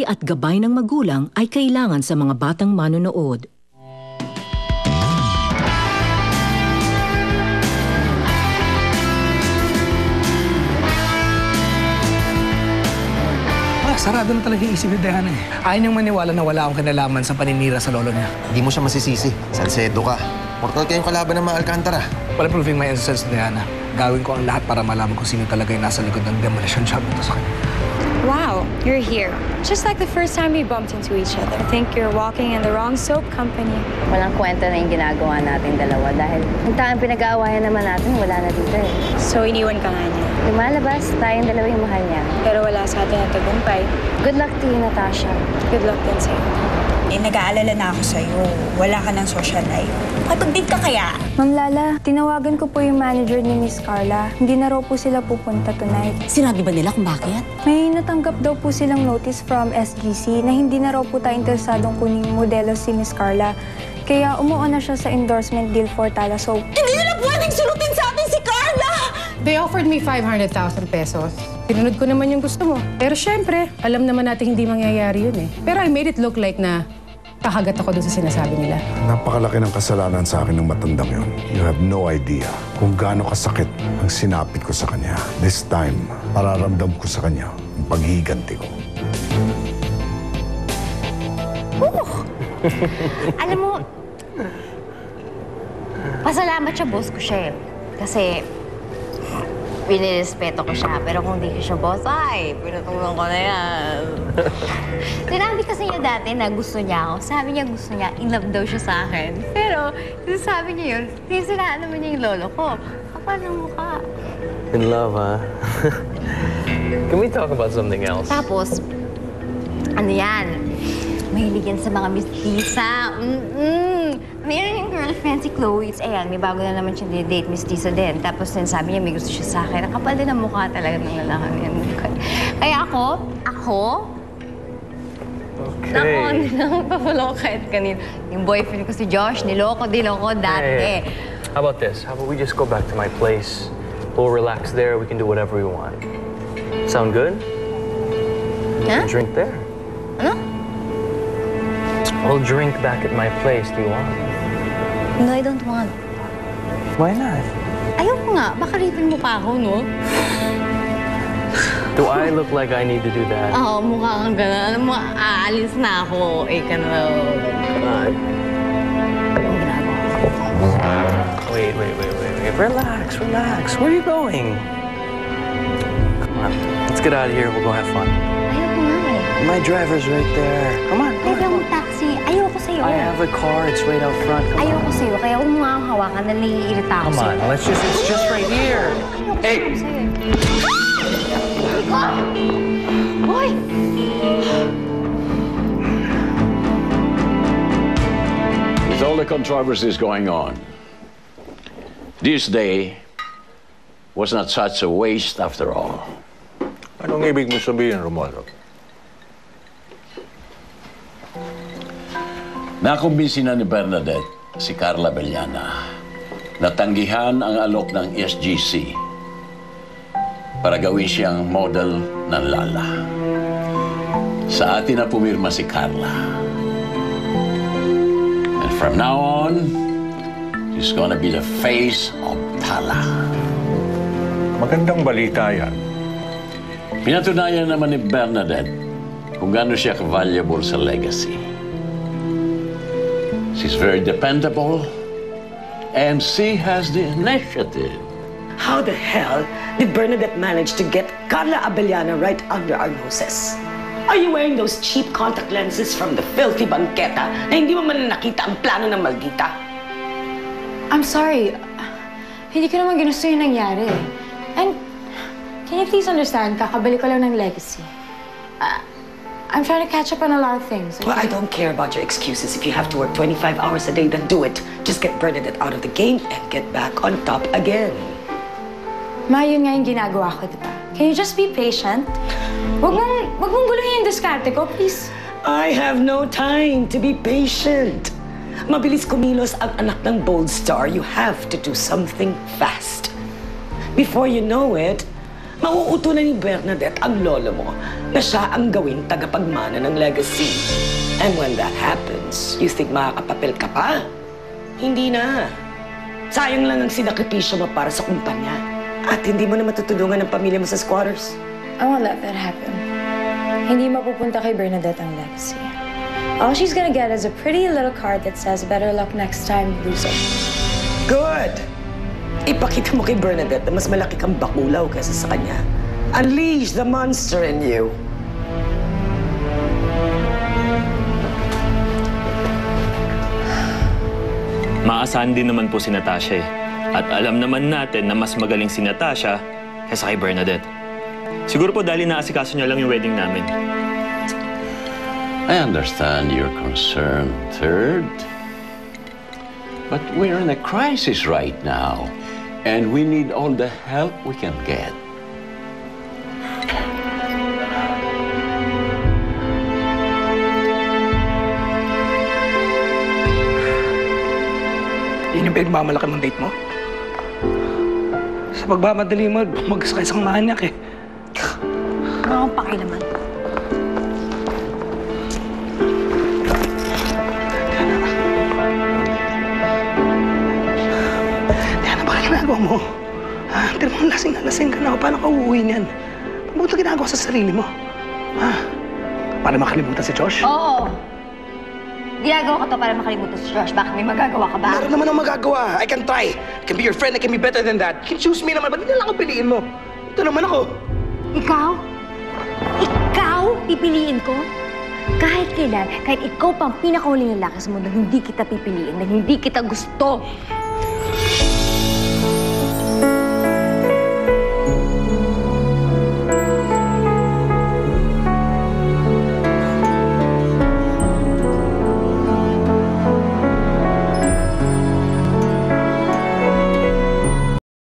at gabay ng magulang ay kailangan sa mga batang manonood. Sarado na talaga yung isip ni Diana eh. Ayaw niyang maniwala na wala akong kinalaman sa paninira sa lolo niya. Hindi mo siya masisisi. Salcedo ka. Mortal kayong kalaban ng mga Alcantara. Wala proving my innocence, Diana. Gawin ko ang lahat para malaman kung sino talaga yung nasa likod ng demolition job nito sa kanya. Wow, you're here. Just like the first time we bumped into each other. I think you're walking in the wrong soap company. Walang kwenta na yung ginagawa natin dalawa dahil ang taong pinag-aawayan naman natin, wala na dito eh. So, iniwan ka nga niya. Lumalabas, tayong dalawa yung mahal niya. Pero wala sa atin ang tagumpay. Good luck to you, Natasha. Good luck din sa'yo. Nag-aalala na ako sa'yo. Wala ka ng social life. Kapag-date ka kaya? Ma'am Lala, tinawagan ko po yung manager ni Miss Carla. Hindi na raw po sila pupunta tonight. Sinabi ba nila kung bakit? May natanggap daw po silang notice from SGC na hindi na raw po tayo interesadong kuning modelo si Miss Carla. Kaya umuo na siya sa endorsement deal for Tala Soap. Hindi nila pwedeng sulutin sa atin si Carla! They offered me 500,000 pesos. Tinunod ko naman yung gusto mo. Pero syempre, alam naman natin hindi mangyayari yun eh. Pero I made it look like na kakagat ako doon sa sinasabi nila. Napakalaki ng kasalanan sa akin ng matandang yun. You have no idea kung gaano kasakit ang sinapit ko sa kanya. This time, pararamdam ko sa kanya ang paghihiganti ko. Alam mo, pasalamat siya, boss ko siya eh. Kasi, pinirespeto ko siya. Pero kung di ko siya boss, ay, pinatulong ko na yan. Sinabi kasi niya dati na gusto niya ako. Sabi niya gusto niya, in love daw siya sa akin. Pero, sabi niya yun, siniraan naman niya yung lolo ko. Kapal ng mukha. In love, huh? Can we talk about something else? Tapos, ano yan? Mahilig yan sa mga mistisa. Meron yung girlfriend si Chloe. Ayan, may bago na naman siya date, mistisa din. Tapos sabi niya may gusto siya sa akin. Ang kapal din ang mukha talaga ng lalaki yan. Kaya ako, Okay. napapalo kahit kanina. Yung boyfriend ko si Josh, niloko din ako dati. Hey, how about this? How about we just go back to my place? We'll relax there. We can do whatever we want. Sound good? Huh? Drink there. Ano? We'll drink back at my place. Do you want? No, I don't want. Why not? Ayoko nga. Baka ripin mo pa ako, no? Do I look like I need to do that? Oo, mukha kang gano'n. Alam mo, aalis na ako. Ka na. Anong ginagawa ko? Wait. Relax. Where are you going? Come on. Let's get out of here. We'll go have fun. Ayoko nga eh. My driver's right there. Come on. Pwede akong taxi. Ayoko sa'yo. I have a car. It's right out front. Ayoko sa'yo. Kaya huwag mo nga akong hawakan na naiirita ako Come on. sa'yo. It's just right here. Hey! Hoy! With all the controversies going on, this day was not such a waste after all. Anong ibig mo sabihin, Romualdo? Nakumbinsi na ni Bernadette si Carla Abellana na tanggihan ang alok ng SGC para gawin siyang model ng Lala. Sa atin na pumirma si Carla. And from now on, she's gonna be the face of Tala. Magandang balita yan. Pinatunayan naman ni Bernadette kung gaano siya ka-valuable sa legacy. She's very dependable and she has the initiative. How the hell did Bernadette manage to get Carla Abellana right under our noses? Are you wearing those cheap contact lenses from the filthy banqueta na hindi mo man nakita ang plano ng maldita? I'm sorry. Hindi ko naman ginusto yung nangyari. And can you please understand, kakabalik ko lang ng legacy. I'm trying to catch up on a lot of things. Well, I don't care about your excuses. If you have to work 25 hours a day, then do it. Just get Bernadette out of the game and get back on top again. Ma, yun nga yung ginagawa ko, di ba? Can you just be patient? Wag mong guluhin yung diskarte ko, please. I have no time to be patient. Mabilis kumilos ang anak ng Bold Star. You have to do something fast. Before you know it, Mauutunan ni Bernadette ang lolo mo na siya ang gawing tagapagmana ng legacy. And when that happens, you think makakapapel ka pa? Hindi na. Sayang lang ang sinakripisyo mo para sa kumpanya. At hindi mo na matutulungan ang pamilya mo sa squatters. I won't let that happen. Hindi mapupunta kay Bernadette ang legacy. All she's gonna get is a pretty little card that says, better luck next time, loser. Good! Ipakita mo kay Bernadette na mas malaki kang bakulaw kaysa sa kanya. Unleash the monster in you. Maasahan din naman po si Natasha eh. At alam naman natin na mas magaling si Natasha kaysa kay Bernadette. Siguro po dahil naasikaso niya lang yung wedding namin. I understand your concern, Third. But we're in a crisis right now, and we need all the help we can get. Yun yung pinagmamalaki mong date mo? Sa pagmamadali mo, magsakay sa manyak eh. Wala akong paki naman. Diana, baka ginagawa mo? Ha? Tira mo, lasing na lasing ka na. Paano ka uuwi niyan? Paano ito ginagawa sa sarili mo? Ha? Para makalimutan si Josh? Oo. Ginagawa ko to para makalimutan si Josh. Bakit may magagawa ka ba? Meron naman ang magagawa. I can try. I can be your friend. I can be better than that. You can choose me naman. Ba't hindi lang ako piliin mo? Ito naman ako. Ikaw? Ikaw? Pipiliin ko? Kahit kailan, kahit ikaw pang pinakahuling lalaki sa mundo, hindi kita pipiliin, na hindi kita gusto.